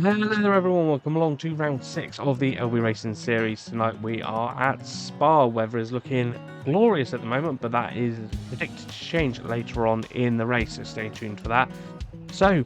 Hello there everyone, welcome along to round 6 of the LB Racing series. Tonight we are at Spa. Weather is looking glorious at the moment, but that is predicted to change later on in the race, so stay tuned for that. So,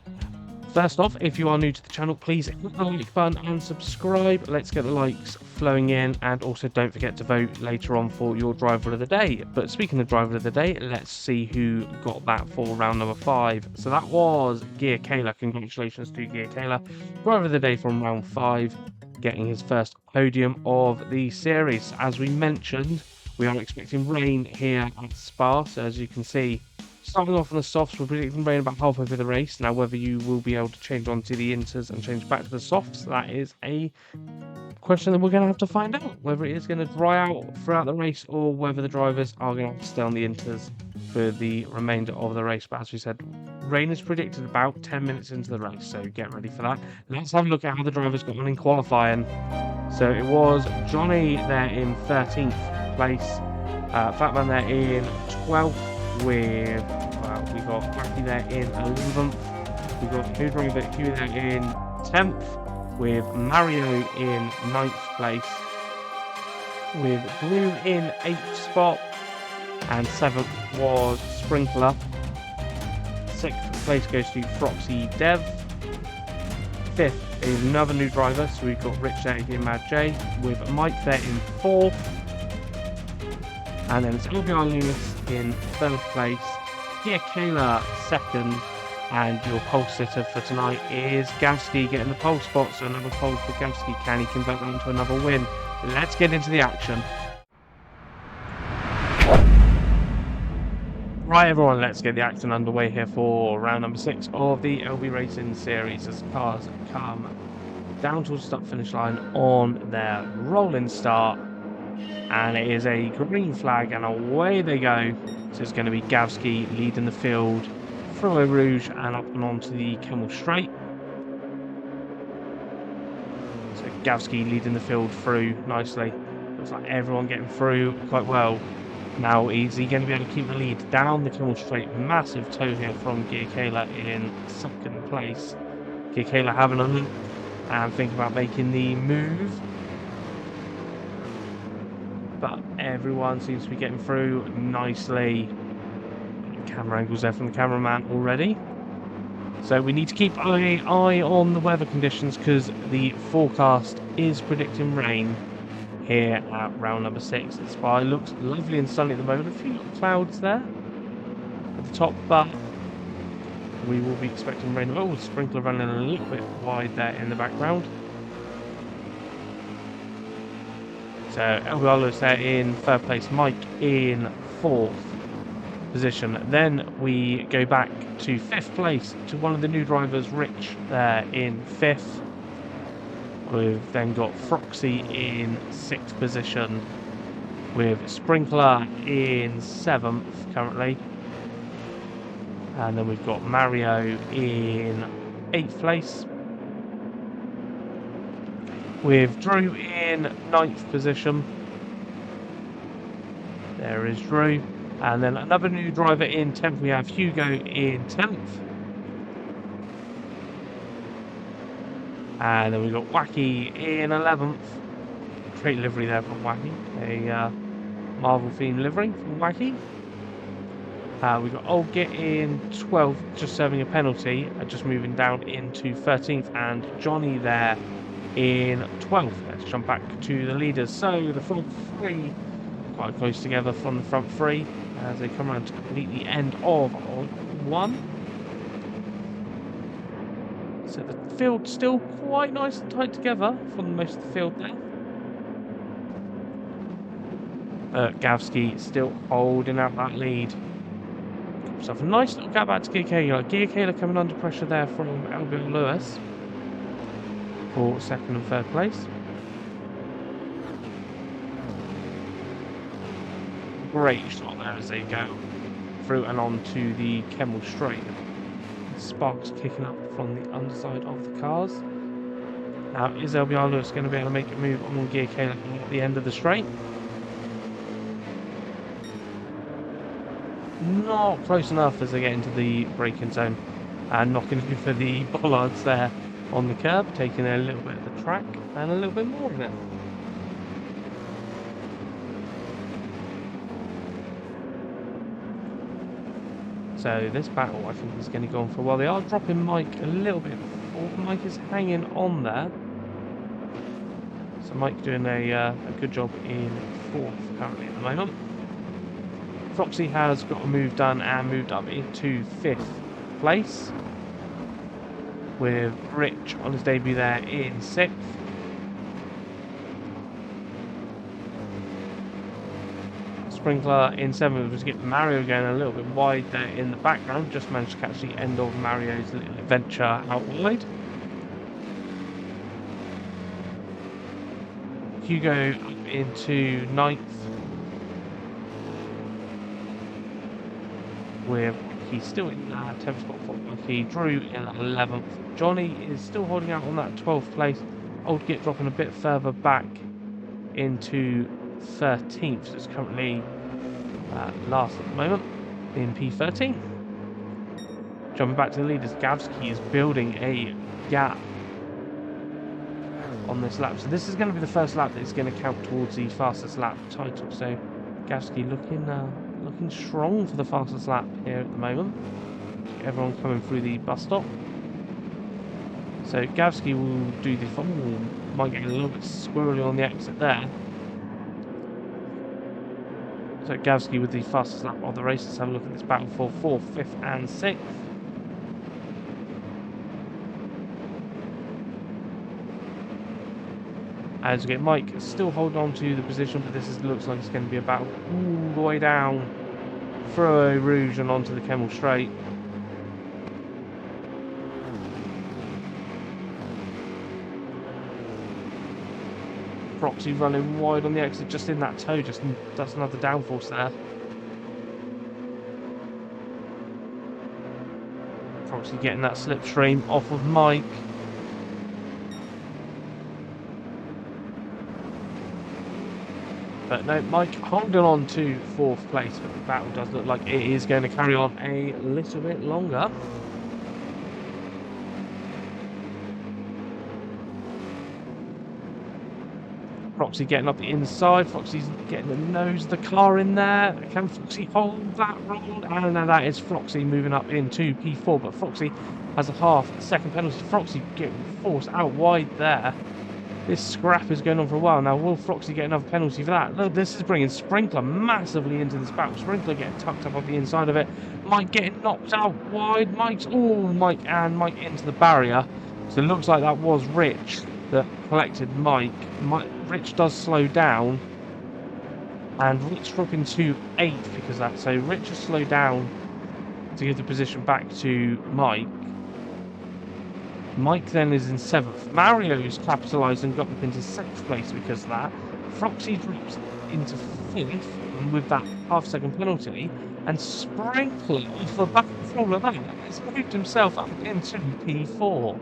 first off, if you are new to the channel, please hit the like button and subscribe. Let's get the likes flowing in, and also don't forget to vote later on for your driver of the day. But speaking of driver of the day, let's see who got that for round number 5. So that was Gear Kayla. Congratulations to Gear Kayla, driver of the day from round 5, getting his first podium of the series. As we mentioned, we are expecting rain here at Spa, so as you can see, starting off on the softs, we're predicting rain about halfway through the race. Now, whether you will be able to change onto the inters and change back to the softs, that is a question that we're going to have to find out. Whether it is going to dry out throughout the race or whether the drivers are going to have to stay on the inters for the remainder of the race. But as we said, rain is predicted about 10 minutes into the race, so get ready for that. Let's have a look at how the drivers got on in qualifying. So it was Johnny there in 13th place, Fatman there in 12th, with we got Wacky there in 11th, we got new driver Hugh there in 10th, with Mario in 9th place, with Blue in 8th spot, and 7th was Sprinkler. 6th place goes to Froxy Dev. 5th is another new driver, so we've got Rich there in Mad J, with Mike there in 4th, and then it's LBR Lewis in 3rd place, Gear Kayla 2nd, and your pole sitter for tonight is Gavsky getting the pole spot, so another pole for Gavsky. Can he convert that into another win? Let's get into the action. Right everyone, let's get the action underway here for round number 6 of the LB Racing series as cars come down towards the start finish line on their rolling start. And it is a green flag, and away they go. So it's going to be Gavsky leading the field through a Rouge and up and onto the Camel Straight. So Gavsky leading the field through nicely. Looks like everyone getting through quite well. Now, is he going to be able to keep the lead down the Camel Straight? Massive toe here from Gear Kayla in 2nd place. Gear Kayla having a look and thinking about making the move. But everyone seems to be getting through nicely. Camera angles there from the cameraman already. So we need to keep an eye on the weather conditions, because the forecast is predicting rain here at round number 6. The Spa looks lovely and sunny at the moment. A few little clouds there at the top, but we will be expecting rain. Oh, Sprinkler running a little bit wide there in the background. So Elgalos there in 3rd place, Mike in 4th position. Then we go back to 5th place to one of the new drivers, Rich there in 5th. We've then got Froxy in 6th position, with Sprinkler in 7th currently. And then we've got Mario in 8th place, with Drew in 9th position. There is Drew. And then another new driver in 10th, we have Hugo in 10th. And then we've got Wacky in 11th. Great livery there from Wacky. A Marvel themed livery from Wacky. We've got Old Git in 12th, just serving a penalty, just moving down into 13th. And Johnny there in 12th. Let's jump back to the leaders. So the front three quite close together from the front three as they come around to complete the end of one. So the field still quite nice and tight together for most of the field there. Gavsky still holding out that lead. So a nice little gap back to Gear Kayla. Gear Kayla coming under pressure there from Albion Lewis for 2nd and 3rd place. Great shot there as they go through and on to the Camel Straight. Sparks kicking up from the underside of the cars. Now, is LBR Lewis going to be able to make a move on Gear Kayla at the end of the straight? Not close enough as they get into the braking zone and knocking in for the bollards there on the curb, taking a little bit of the track and a little bit more of it. So this battle, I think, is going to go on for a while. They are dropping Mike a little bit. Mike is hanging on there. So Mike doing a good job in 4th currently at the moment. Foxy has got a move done and moved up into 5th place, with Rich on his debut there in 6th. Sprinkler in 7th was getting Mario going a little bit wide there in the background. Just managed to catch the end of Mario's little adventure out wide. Hugo up into 9th, with he's still in 10th spot for Lucky. Drew in 11th. Johnny is still holding out on that 12th place. Old Git dropping a bit further back into 13th, so it's currently last at the moment in P13. Jumping back to the leaders, Gavsky is building a gap on this lap, so this is going to be the first lap that is going to count towards the fastest lap title. So Gavsky looking strong for the fastest lap here at the moment. Everyone coming through the bus stop. So Gavsky will do the might get a little bit squirrely on the exit there. So Gavsky with the fastest lap of the race. Let's have a look at this battle for 4th, 5th and 6th. As we get Mike still holding on to the position, but looks like it's going to be a battle all the way down through Rouge and onto the Kemmel Straight. Proxy running wide on the exit, just in that toe, just that's another downforce there. Proxy getting that slipstream off of Mike. But no, Mike holding on to 4th place, but the battle does look like it is going to carry on a little bit longer. Foxy getting up the inside. Foxy's getting the nose of the car in there. Can Foxy hold that roll? And now that is Foxy moving up into P4, but Foxy has a half-second penalty. Foxy getting forced out wide there. This scrap is going on for a while now. Will Foxy get another penalty for that? Look, this is bringing Sprinkler massively into this battle. Sprinkler getting tucked up on the inside of it. Mike getting knocked out wide. Mike into the barrier. So it looks like that was Rich that collected Mike. Rich does slow down, and Rich dropping to 8th because of that. So Rich has slowed down to give the position back to Mike. Mike then is in 7th. Mario's capitalised and got up into 6th place because of that. Foxy drops into 5th with that half-second penalty, and Sprinkler off the back of all of that has moved himself up into P4.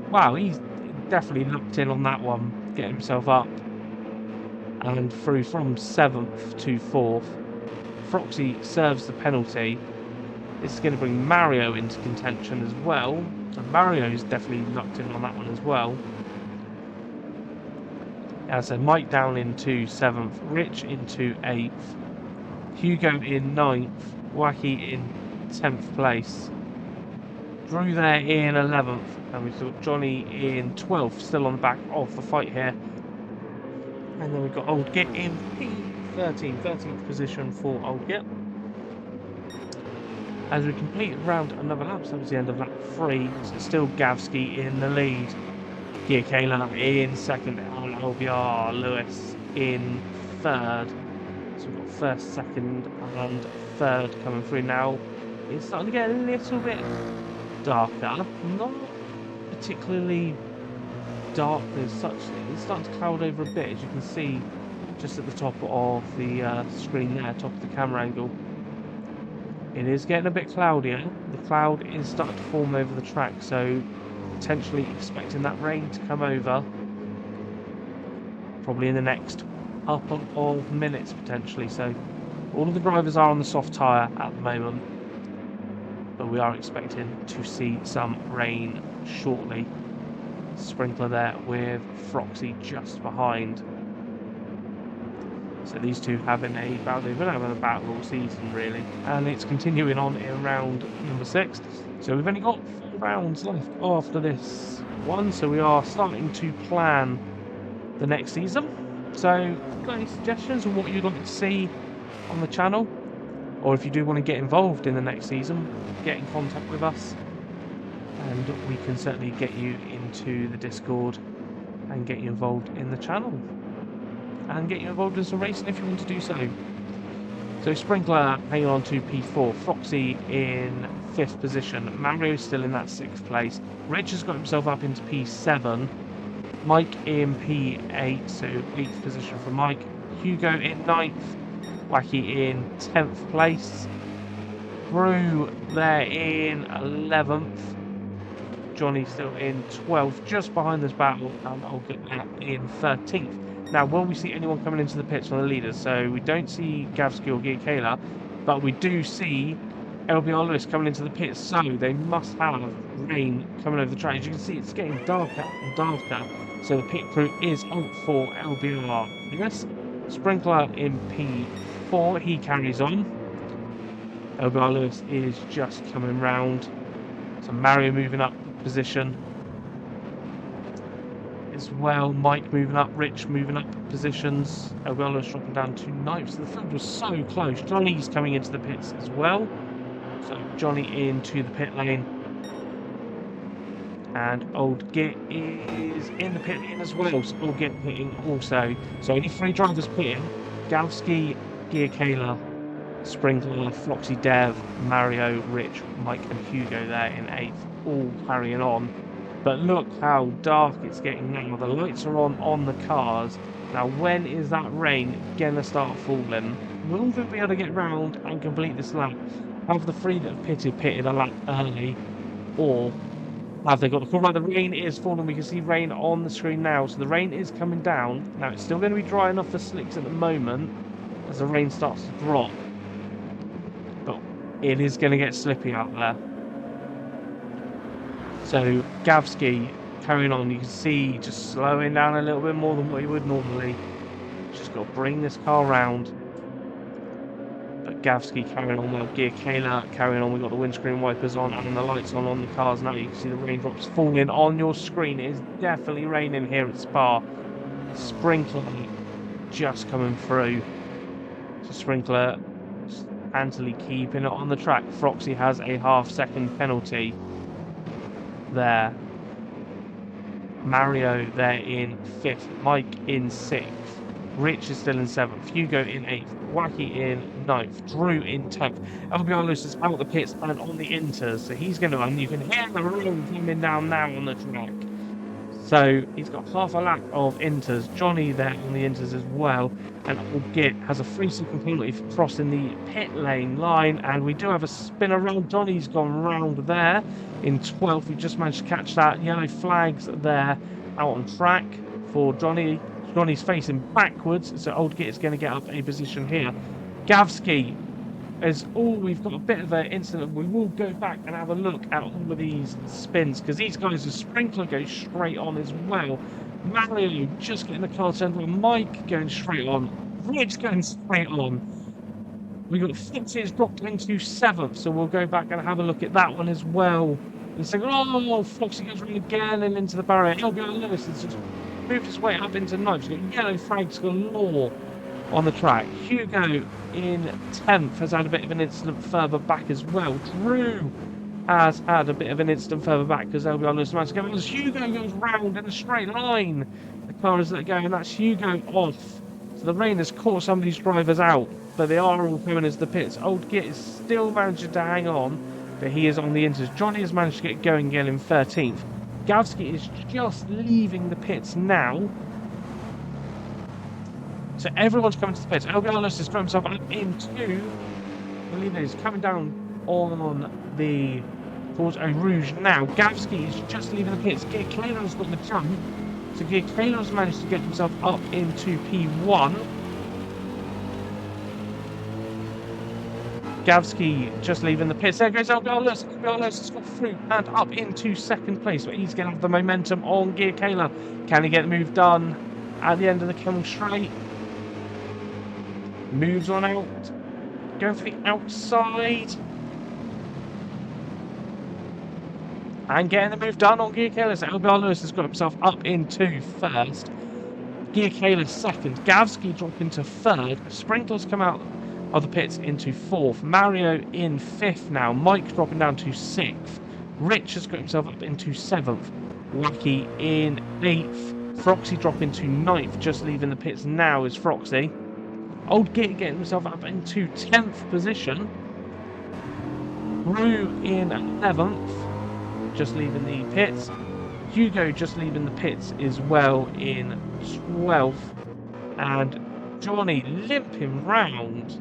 Wow, he's definitely looked in on that one, get himself up and through from 7th to 4th. Foxy serves the penalty. This is going to bring Mario into contention as well. And Mario's definitely locked in on that one as well. As I said, Mike down into 7th, Rich into 8th, Hugo in 9th, Wacky in 10th place, Drew there in 11th, and we've got Johnny in 12th, still on the back of the fight here. And then we've got Old Git in P13, 13th position for Old Git. As we complete around another lap, so that was the end of lap 3. So still Gavsky in the lead. Gear Kayla in 2nd, and LBR Lewis in 3rd. So we've got 1st, 2nd, and 3rd coming through now. It's starting to get a little bit darker. Not particularly dark as such. It's starting to cloud over a bit, as you can see just at the top of the screen there, top of the camera angle. It is getting a bit cloudier. The cloud is starting to form over the track, so potentially expecting that rain to come over probably in the next couple of minutes potentially. So all of the drivers are on the soft tyre at the moment, but we are expecting to see some rain shortly. Sprinkler there with Froxy just behind. So these two having a battle. They've been having a battle all season, really. And it's continuing on in round number 6. So we've only got 4 rounds left after this one. So we are starting to plan the next season. So if you've got any suggestions on what you'd like to see on the channel, or if you do want to get involved in the next season, get in contact with us. And we can certainly get you into the Discord and get you involved in the channel. And get you involved in some racing if you want to do so. So Sprinkler hanging on to P4, Foxy in 5th position, Mario still in that 6th place, Rich has got himself up into P7, Mike in P8, so 8th position for Mike, Hugo in 9th, Wacky in 10th place, Brew there in 11th, Johnny still in 12th, just behind this battle, and I'll get that in 13th. Now, will we see anyone coming into the pits from the leaders? So we don't see Gavsky or Gear Kayla, but we do see LBR Lewis coming into the pits. So they must have rain coming over the track. As you can see, it's getting darker and darker. So the pit crew is out for LBR Lewis. Sprinkler in P4, he carries on. LBR Lewis is just coming round. So Mario moving up position as well, Mike moving up, Rich moving up positions, LBR dropping down to 9th, so the field was so close. Johnny's coming into the pits as well, so Johnny into the pit lane, and Old Git is in the pit lane as well, so Old Git pitting also. So only 3 drivers pitting, Galski, Gear Kayla, Sprinkler, Floxy Dev, Mario, Rich, Mike and Hugo there in 8th, all carrying on. But look how dark it's getting now. The lights are on the cars. Now, when is that rain going to start falling? Will they be able to get round and complete this lap? Have the 3 that have pitted a lap early? Or have they got the call? Right, the rain is falling. We can see rain on the screen now. So the rain is coming down. Now, it's still going to be dry enough for slicks at the moment as the rain starts to drop. But it is going to get slippy out there. So Gavsky carrying on, you can see just slowing down a little bit more than what he would normally. Just got to bring this car round. But Gavsky carrying on well, Gear Kayla carrying on, we've got the windscreen wipers on and the lights on the cars now. You can see the raindrops falling on your screen. It is definitely raining here at Spa. Sprinkler just coming through. So Sprinkler handily keeping it on the track. Froxy has a half-second penalty there. Mario there in 5th, Mike in 6th, Rich is still in 7th, Hugo in 8th, Wacky in 9th, Drew in 10th. LBR Lewis is out the pits and on the inters, so he's going to run. You can hear the rain coming down now on the track. So he's got half a lap of inters. Johnny there on the inters as well. And Old Git has a 3-second penalty for crossing the pit lane line. And we do have a spin around. Johnny's gone round there in 12th. We just managed to catch that. Yellow flags there out on track for Johnny. Johnny's facing backwards. So Old Git is going to get up a position here. Gavsky is all. We've got a bit of an incident. We will go back and have a look at all of these spins because these guys, the Sprinkler goes straight on as well. Mario just getting the car turned on. Mike going straight on. Rich going straight on. We got Foxy's dropped into 7th, so we'll go back and have a look at that one as well. And say, oh, Foxy goes right again and into the barrier. LBR Lewis has just moved his way up into 9th. We've got yellow flags galore on the track. Hugo in 10th has had a bit of an incident further back as well. Drew has had a bit of an incident further back because LBR Lewis managed to go. As Hugo goes round in a straight line, the car is let go, and that's Hugo off. So the rain has caught some of these drivers out, but they are all coming into the pits. Old Git is still managing to hang on, but he is on the inters. Johnny has managed to get going again in 13th. Gavsky is just leaving the pits now. So everyone's coming to the pits. LBR Lewis has thrown himself up into the leader. He's coming down on the towards Eau Rouge now. Gavsky is just leaving the pits. Gear Kayla's got the jump. So Gear Kayla's managed to get himself up into P1. Gavsky just leaving the pits. There goes Algalos. Algalos has got through and up into second place, but he's going to have the momentum on Gear Kayla. Can he get the move done at the end of the coming straight? Moves on out. Going for the outside. And getting the move done on Gear Kayla. So Algalos has got himself up into first. Gear Kayla second. Gavsky dropping to third. Sprinklers come out of the pits into fourth. Mario in fifth now. Mike dropping down to sixth. Rich has got himself up into seventh. Wacky in eighth. Froxy dropping to ninth. Just leaving the pits now is Froxy. Old Git getting himself up into 10th position. Rue in 11th. Just leaving the pits. Hugo just leaving the pits as well in 12th. And Johnny limping round.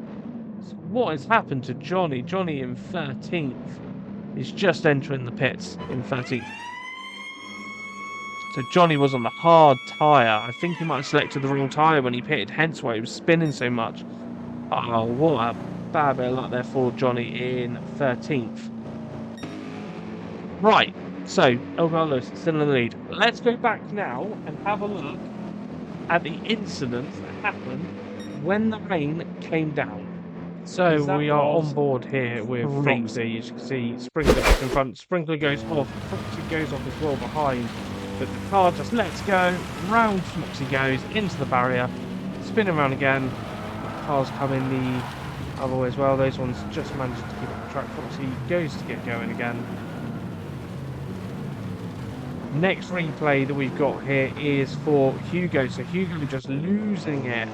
So what has happened to Johnny? Johnny in 13th is just entering the pits in 13th. So Johnny was on the hard tyre. I think he might have selected the wrong tyre when he pitted, hence why he was spinning so much. Oh, what a bad bit of luck there for Johnny in 13th. Right, so Elgalos still in the lead. Let's go back now and have a look at the incident that happened when the rain came down. So we are on board here with Froxy. As you can see, Sprinkler back in front. Sprinkler goes off. Froxy goes off as well behind. But the car just lets go. Round Froxy goes into the barrier. Spinning around again. Cars coming the other way as well. Those ones just managed to keep up the track. Froxy goes to get going again. Next replay that we've got here is for Hugo. So Hugo just losing it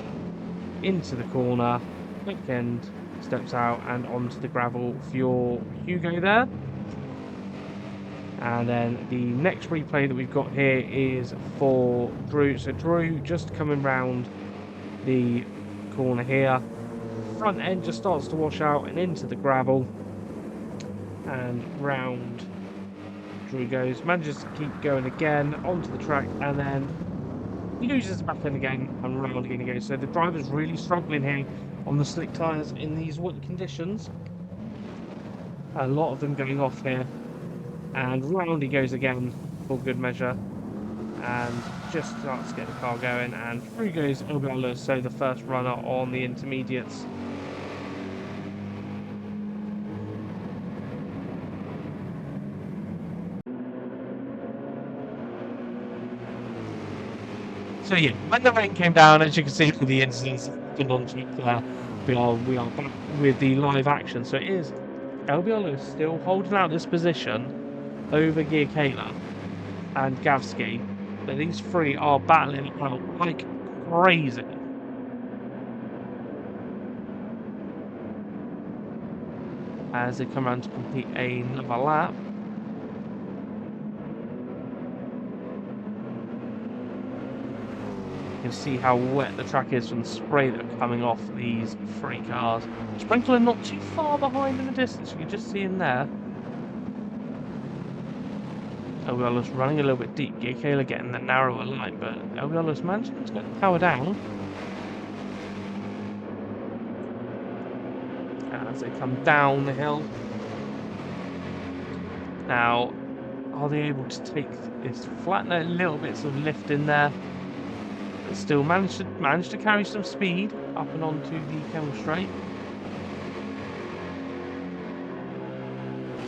into the corner. Quick end. Steps out and onto the gravel for your Hugo there. And then the next replay that we've got here is for Drew. So Drew just coming round the corner here. Front end just starts to wash out and into the gravel. And round Drew goes. Manages to keep going again onto the track and then loses the back end again and round again he goes. So the driver's really struggling here on the slick tyres in these wet conditions. A lot of them going off here. And round he goes again for good measure. And just starts to get the car going. And through goes Elgalos, so the first runner on the intermediates. So yeah, when the rain came down, as you can see from the incidents on Twitter, we are back with the live action. So it is Elgalos still holding out this position over Gear Kayla and Gavsky, but these three are battling out like crazy. As they come around to complete another lap. You can see how wet the track is from the spray that are coming off these three cars. Sprinkler not too far behind in the distance, you can just see him there. Elgalos running a little bit deep. Gear Kayla getting the narrower line, but Elgalos managing to get the power down. As they come down the hill. Now, are they able to take this flatten a little bits of lift in there? But still manage to carry some speed up and onto the Kemmel Straight.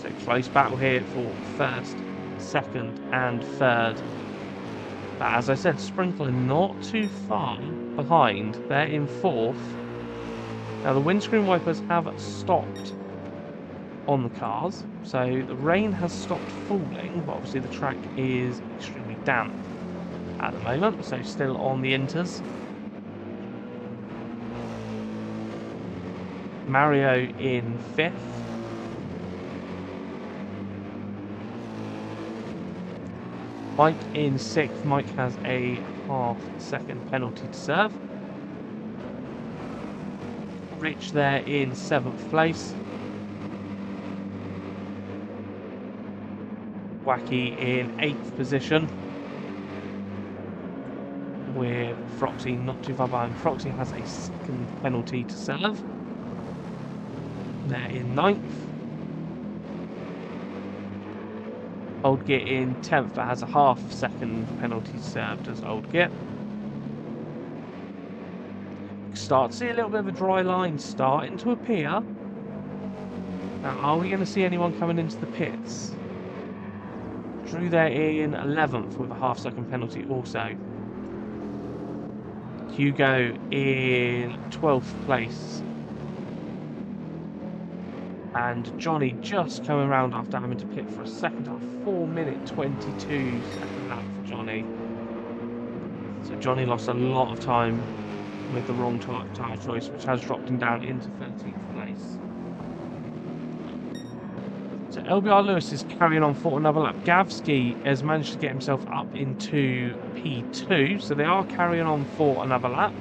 So close battle here for first, second and third. But as I said, Sprinkler not too far behind. They're in fourth. Now the windscreen wipers have stopped on the cars, so the rain has stopped falling, but obviously the track is extremely damp at the moment, so still on the inters. Mario in fifth. Mike in sixth. Mike has a half-second penalty to serve. Rich there in seventh place. Wacky in eighth position. With Froxy not too far behind. Froxy has a second penalty to serve. They're in 9th. Old Git in 10th, but has a half-second penalty served as Old Git. Start to see a little bit of a dry line starting to appear. Now, are we going to see anyone coming into the pits? Drew there in 11th with a half-second penalty also. Hugo in 12th place. And Johnny just coming around after having to pit for a second half. 4-minute 22 second lap for Johnny. So Johnny lost a lot of time with the wrong tyre choice, which has dropped him down into 13th place. So LBR Lewis is carrying on for another lap. Gavsky has managed to get himself up into P2, so they are carrying on for another lap.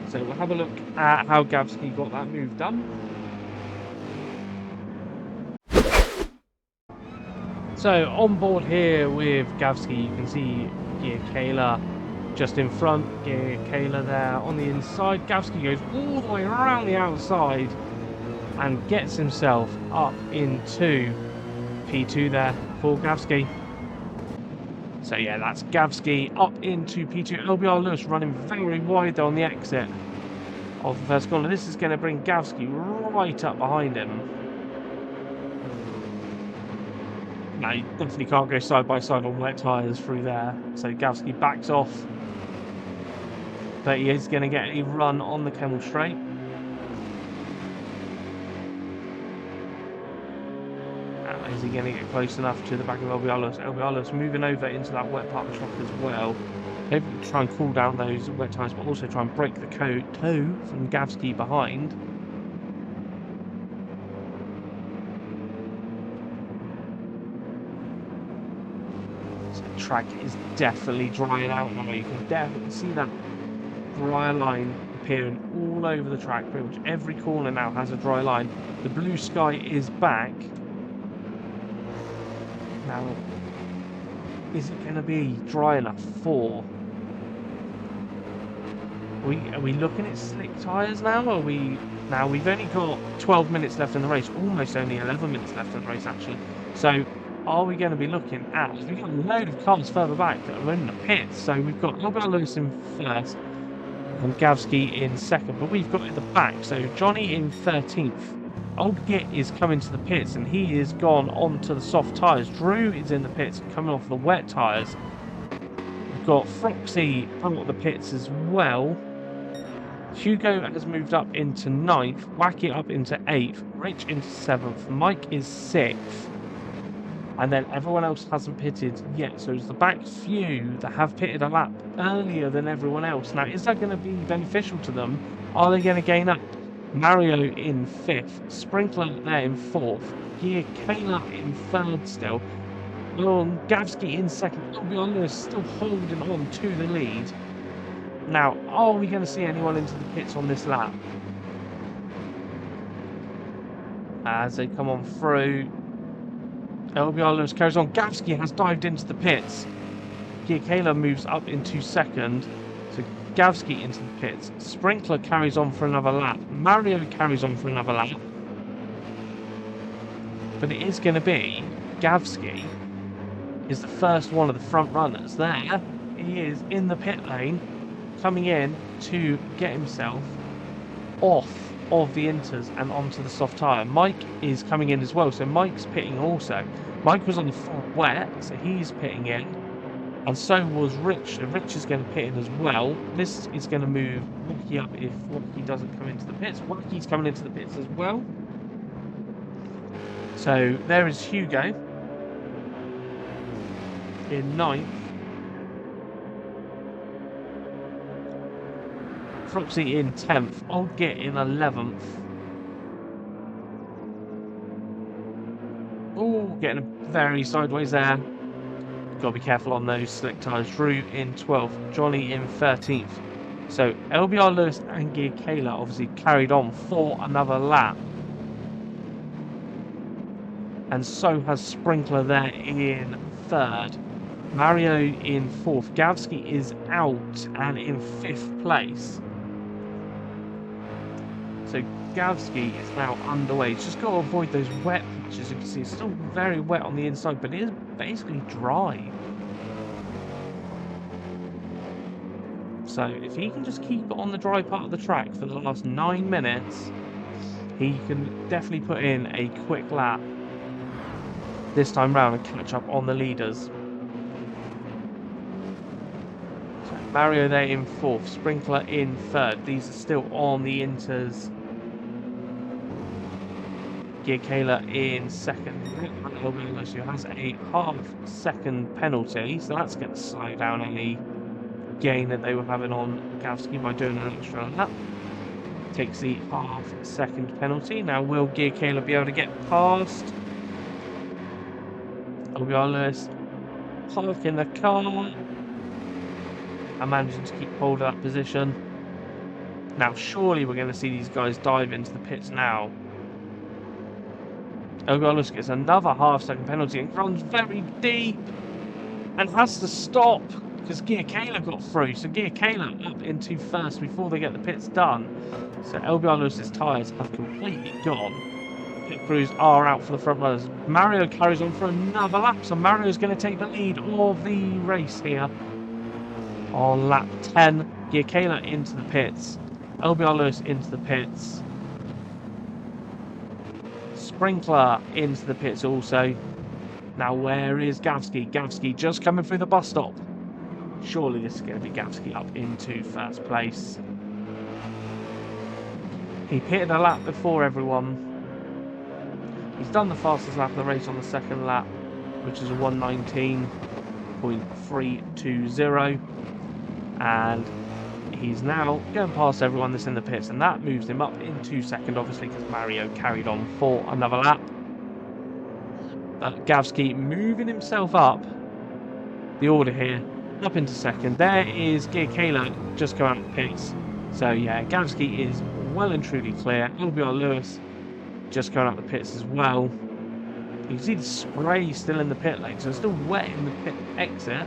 So we'll have a look at how Gavsky got that move done. So on board here with Gavsky, you can see Gear Kayla just in front, Gear Kayla there on the inside. Gavsky goes all the way around the outside and gets himself up into P2 there for Gavsky. So yeah, that's Gavsky up into P2. LBR Lewis running very wide on the exit of the first corner. This is going to bring Gavsky right up behind him. No, you definitely can't go side by side on wet tyres through there. So Gavsky backs off. But he is going to get a run on the Kemmel Straight. Is he going to get close enough to the back of LBR Lewis? LBR Lewis moving over into that wet part of the track as well. Hopefully try and cool down those wet tyres, but also try and break the toe from Gavsky behind. So the track is definitely drying out now. You can definitely see that dry line appearing all over the track. Pretty much every corner now has a dry line. The blue sky is back. Now, is it going to be dry enough for? Are we looking at slick tyres now? Now we've only got 12 minutes left in the race, almost only 11 minutes left in the race actually. So are we going to be looking at? We've got a load of cars further back that are in the pits. So we've got LBR Lewis in first and Gavsky in second, but we've got at the back. So Johnny in 13th. Old Git is coming to the pits and he is gone onto the soft tyres. Drew is in the pits coming off the wet tyres. We've got Froxy coming off the pits as well. Hugo has moved up into 9th. Wacky up into 8th. Rich into 7th. Mike is 6th. And then everyone else hasn't pitted yet. So it's the back few that have pitted a lap earlier than everyone else. Now, is that going to be beneficial to them? Are they going to gain up? Mario in 5th, Sprinkler there in 4th, Gear Kayla in 3rd still, Gavsky in 2nd, LBR Lewis still holding on to the lead. Now, are we going to see anyone into the pits on this lap? As they come on through, LBR Lewis carries on, Gavsky has dived into the pits, Gear Kayla moves up into 2nd, so Gavsky into the pits. Sprinkler carries on for another lap. Mario carries on for another lap. But it is going to be Gavsky is the first one of the front runners there. He is in the pit lane, coming in to get himself off of the inters and onto the soft tyre. Mike is coming in as well, so Mike's pitting also. Mike was on the front wet, so he's pitting in. And so was Rich. So Rich is going to pit in as well. This is going to move Wacky up if Wacky doesn't come into the pits. Wacky's coming into the pits as well. So there is Hugo in 9th. Froxy in 10th. Old Git in 11th. Oh, getting very sideways there. Got to be careful on those slick tyres. Drew in 12th, Johnny in 13th. So LBR Lewis and Gear Kayla obviously carried on for another lap. And so has Sprinkler there in 3rd. Mario in 4th. Gavsky is out and in 5th place. So Gavski is now underway. He's just got to avoid those wet patches. You can see it's still very wet on the inside, but it is basically dry. So if he can just keep it on the dry part of the track for the last 9 minutes, he can definitely put in a quick lap this time round and catch up on the leaders. So Mario there in 4th, Sprinkler in 3rd. These are still on the Inters. Giacala in 2nd. Who has a half-second penalty, so that's going to slow down any gain that they were having on Gavski by doing an extra lap. Takes the half-second penalty. Now will Giacala be able to get past Lewis, park in the car and managing to keep hold of that position. Now surely we're going to see these guys dive into the pits now. Lewis gets another half-second penalty and runs very deep and has to stop because Giacala got through. So Giacala up into 1st before they get the pits done. So Lewis's tyres have completely gone. Pit crews are out for the front runners. Mario carries on for another lap, so Mario's going to take the lead of the race here. On lap 10, Giacala into the pits. Lewis into the pits. Sprinkler into the pits also. Now where is Gavski? Gavski just coming through the bus stop. Surely this is going to be Gavski up into 1st place. He pitted a lap before everyone. He's done the fastest lap of the race on the 2nd lap, which is a 1:19.320. And he's now going past everyone that's in the pits, and that moves him up into 2nd, obviously, because Mario carried on for another lap. But Gavski moving himself up the order here, up into 2nd. There is Giacala just going out the pits. So yeah, Gavski is well and truly clear. Lewis just going out the pits as well. You can see the spray still in the pit lane, so it's still wet in the pit exit.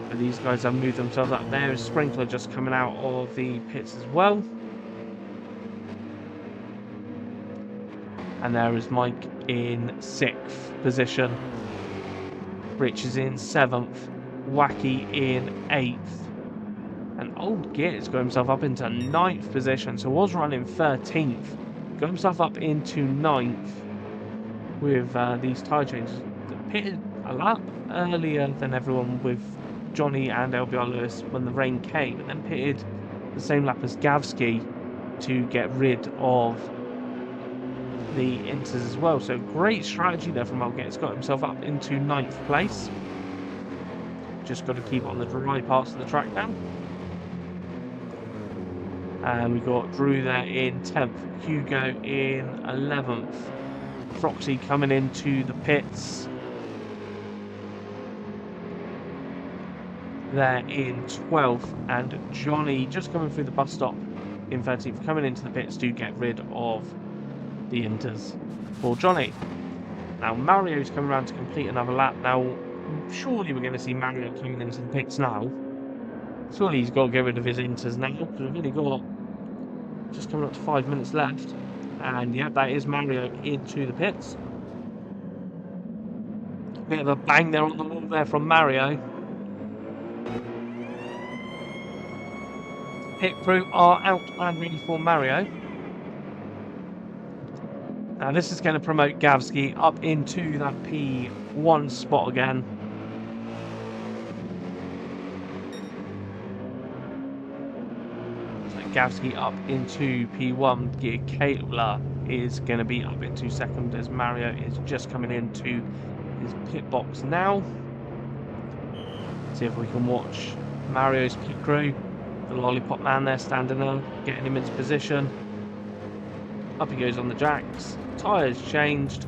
But these guys have moved themselves up. There is Sprinkler just coming out of the pits as well. And there is Mike in 6th position. Rich is in 7th. Wacky in 8th. And Old Git has got himself up into 9th position, so was running 13th. Got himself up into 9th with these tyre changes. Pitted a lap earlier than everyone with Johnny and Lewis when the rain came, and then pitted the same lap as Gavski to get rid of the Inters as well. So great strategy there from Old Git. It's got himself up into 9th place. Just got to keep on the dry parts of the track now. And we got Drew there in 10th, Hugo in 11th, Froxy coming into the pits there in 12th, and Johnny just coming through the bus stop in 13th, coming into the pits to get rid of the Inters for Johnny. Now Mario's coming around to complete another lap. Now surely we're going to see Mario coming into the pits now. Surely he's got to get rid of his Inters now, because we've only got just coming up to 5 minutes left. And yeah, that is Mario into the pits. Bit of a bang there on the wall there from Mario. Pit crew are out and ready for Mario. Now this is going to promote Gavski up into that P1 spot again. Gavski up into P1. Giacala is going to be up into 2nd as Mario is just coming into his pit box now. See if we can watch Mario's pit crew. The lollipop man there standing there, getting him into position. Up he goes on the jacks. Tyres changed.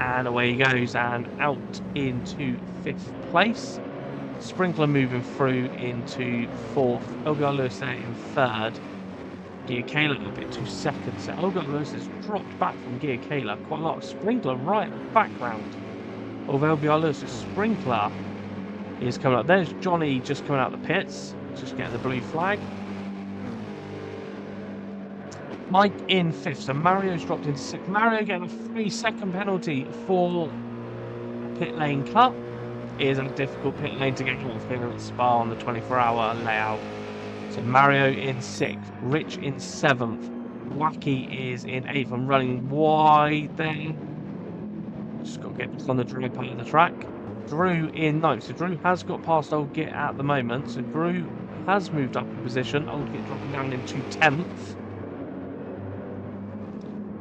And away he goes and out into 5th place. Sprinkler moving through into 4th. Lewis there in 3rd. Giacala up into 2nd. So Lewis has dropped back from Giacala quite a lot. Sprinkler right in the background of Lewis. Sprinkler is coming up. There's Johnny just coming out of the pits, just getting the blue flag. Mike in 5th, so Mario's dropped into 6th. Mario getting a 3-second penalty for pit lane cut. It is a difficult pit lane to get off here at Spa on the 24-hour layout. So Mario in 6th, Rich in 7th, Wacky is in 8th. I'm running wide there. Just got to get this on the dry part of the track. Drew in 9th. So Drew has got past Old Git at the moment. So Drew has moved up a position. Old Git dropping down into 10th.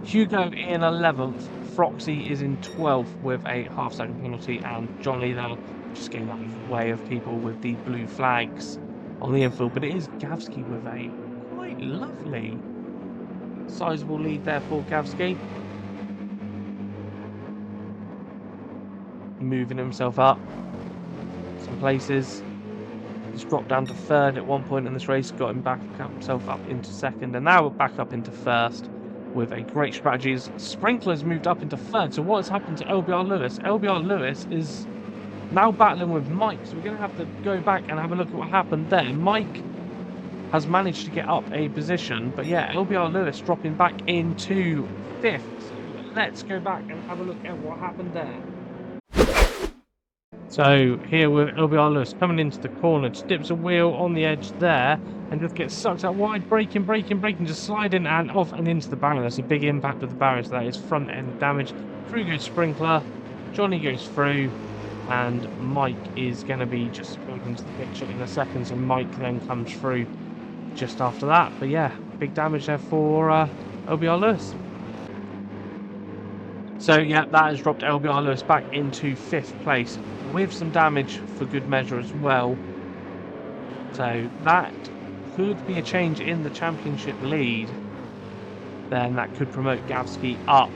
Hugo in 11th. Froxy is in 12th with a half-second penalty. And Johnny there just getting out of the way of people with the blue flags on the infield. But it is Gavsky with a quite lovely, sizable lead there for Gavsky. Moving himself up some places. He's dropped down to 3rd at one point in this race, got himself up into 2nd, and now we're back up into 1st with a great strategy. Sprinkler's moved up into 3rd. So what has happened to LBR Lewis? LBR Lewis is now battling with Mike, so we're going to have to go back and have a look at what happened there. Mike has managed to get up a position, but yeah, LBR Lewis dropping back into 5th. So let's go back and have a look at what happened there. So here with LBR Lewis coming into the corner, just dips a wheel on the edge there and just gets sucked out wide, braking, just sliding and off and into the barrier. There's a big impact of the barrier, so that is front end damage. Through goes Sprinkler, Johnny goes through, and Mike is going to be just going into the picture in a second, so Mike then comes through just after that. But yeah, big damage there for LBR Lewis. So yeah, that has dropped LBR Lewis back into 5th place with some damage for good measure as well. So that could be a change in the championship lead. Then that could promote Gavsky up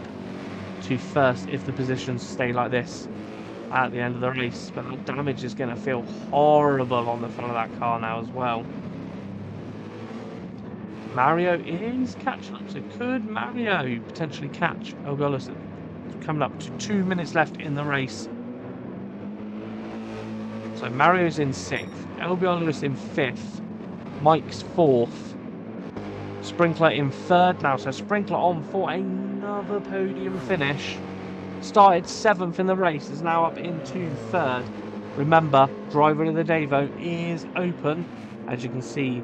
to 1st if the positions stay like this at the end of the race. But that damage is going to feel horrible on the front of that car now as well. Mario is catching up. So could Mario potentially catch LBR Lewis? Coming up to 2 minutes left in the race. So Mario's in 6th, LBR Lewis in 5th, Mike's 4th, Sprinkler in 3rd now. So Sprinkler on for another podium finish. Started 7th in the race, is now up into 3rd. Remember, driver of the Devo is open, as you can see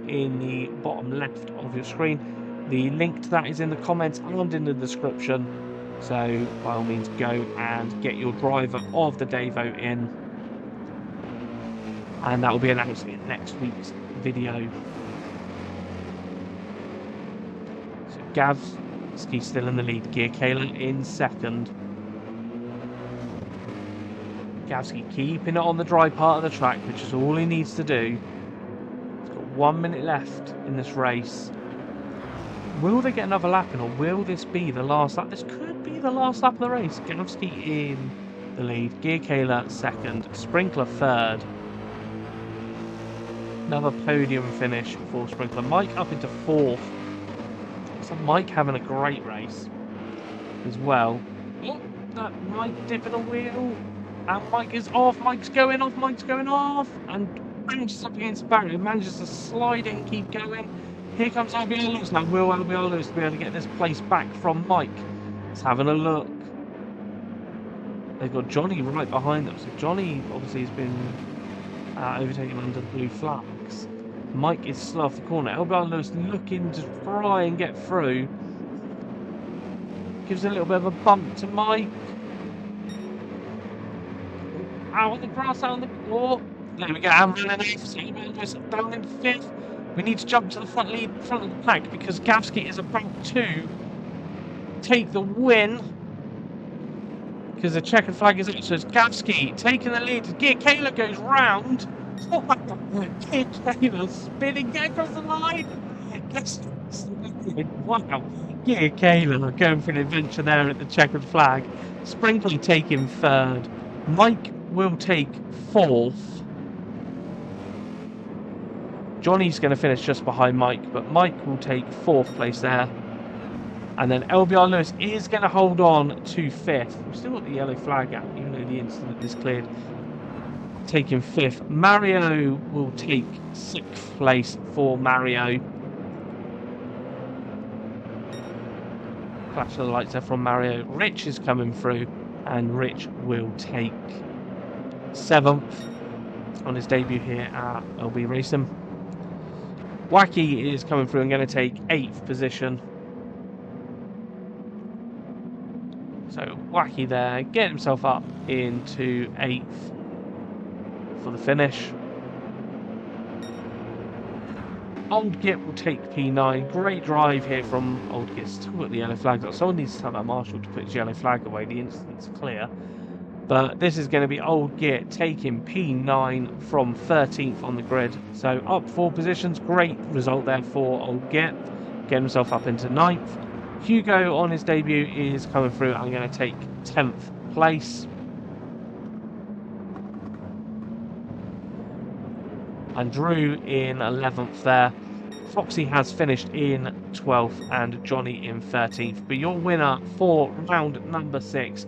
in the bottom left of your screen. The link to that is in the comments and in the description. So by all means go and get your driver of the Devo in, and that will be announced in next week's video. So Gavsky still in the lead, Gear Kayla in 2nd. Gavsky keeping it on the dry part of the track, which is all he needs to do. He's got 1 minute left in this race. Will they get another lap in, or will this be the last lap? This could be the last lap of the race. Gavsky in the lead, Gear Kayla 2nd, Sprinkler 3rd. Another podium finish for Sprinkler. Mike up into 4th. So Mike having a great race as well. Oh, that Mike dipping a wheel. And Mike is off. Mike's going off. And manages up against the barrier. Manages to slide in, keep going. Here comes LBR Lewis. Now, will LBR Lewis be able to get this place back from Mike? Let's have a look. They've got Johnny right behind them. So Johnny obviously has been overtaken under the blue flags. Mike is slow off the corner. LBR Lewis looking to try and get through. Gives a little bit of a bump to Mike. Out on the grass, out on the floor. There we go. I'm running off. So LBR Lewis down in 5th. We need to jump to the front of the pack because Gavsky is about to take the win. Because the checkered flag is up. So it's Gavsky taking the lead. Gear Kayla goes round. Oh my God. Gear Kayla spinning across the line. Wow. Gear Kayla going for an adventure there at the checkered flag. Sprinkler taking 3rd. Mike will take 4th. Johnny's going to finish just behind Mike, but Mike will take 4th place there. And then LBR Lewis is going to hold on to 5th. We've still got the yellow flag out, even though the incident is cleared. Taking 5th. Mario will take 6th place for Mario. flash of the lights there from Mario. Rich is coming through, and Rich will take 7th on his debut here at LB Racing. Wacky is coming through and going to take 8th position. So Wacky there, get himself up into 8th for the finish. Old Git will take P9. Great drive here from Old Git. Still got the yellow flag. Someone needs to tell that marshal to put his yellow flag away. The incident's clear. But this is going to be Old Git taking P9 from 13th on the grid. So up 4 positions. Great result there for Old Git. Getting himself up into 9th. Hugo on his debut is coming through. I'm going to take 10th place. And Drew in 11th there. Foxy has finished in 12th and Johnny in 13th. But your winner for round number 6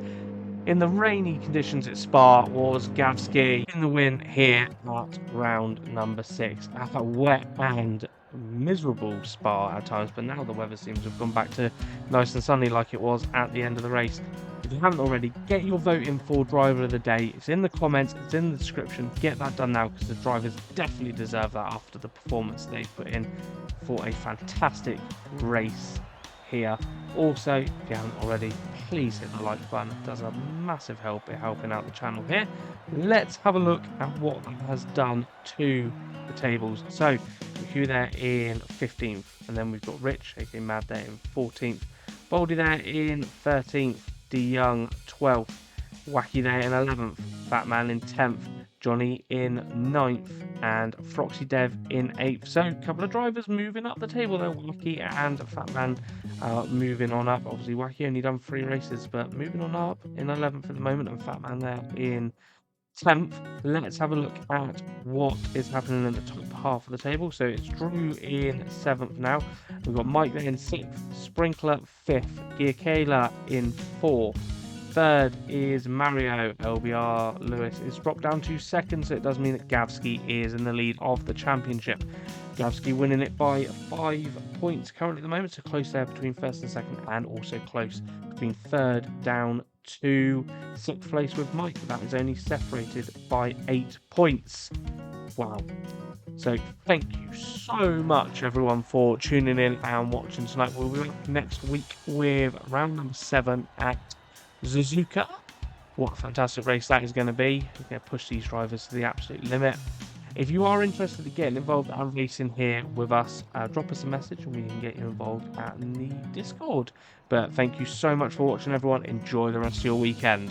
in the rainy conditions at Spa was Gavski in the win here at round number 6. A wet and miserable Spa at times, but now the weather seems to have gone back to nice and sunny like it was at the end of the race. If you haven't already, get your vote in for driver of the day. It's in the comments, it's in the description. Get that done now because the drivers definitely deserve that after the performance they put in for a fantastic race here. Also, if you haven't already, please hit the like button. It does a massive help in helping out the channel here. Let's have a look at what that has done to the tables. So Hugh there in 15th, and then we've got Rich, aka Mad there in 14th, Baldy there in 13th, De Young 12th, Wacky there in 11th, Fatman in 10th, Johnny in 9th, and Froxy Dev in 8th. So a couple of drivers moving up the table there, Wacky and Fatman moving on up. Obviously Wacky only done 3 races, but moving on up in 11th at the moment, and Fatman there in 10th. Let's have a look at what is happening in the top half of the table. So it's Drew in 7th now. We've got Mike there in 6th, Sprinkler 5th, Gear Kayla in 4th. 3rd is Mario. LBR Lewis is dropped down to 2nd, so it does mean that Gavski is in the lead of the championship. Gavski winning it by 5 points currently at the moment, so close there between 1st and 2nd, and also close between 3rd down to 6th place with Mike. That is only separated by 8 points. Wow. So thank you so much everyone for tuning in and watching tonight. We'll be back next week with round number 7 at Suzuka. What a fantastic race that is going to be. We're going to push these drivers to the absolute limit. If you are interested in getting involved and racing here with us, drop us a message and we can get you involved at the Discord. But thank you so much for watching everyone. Enjoy the rest of your weekend.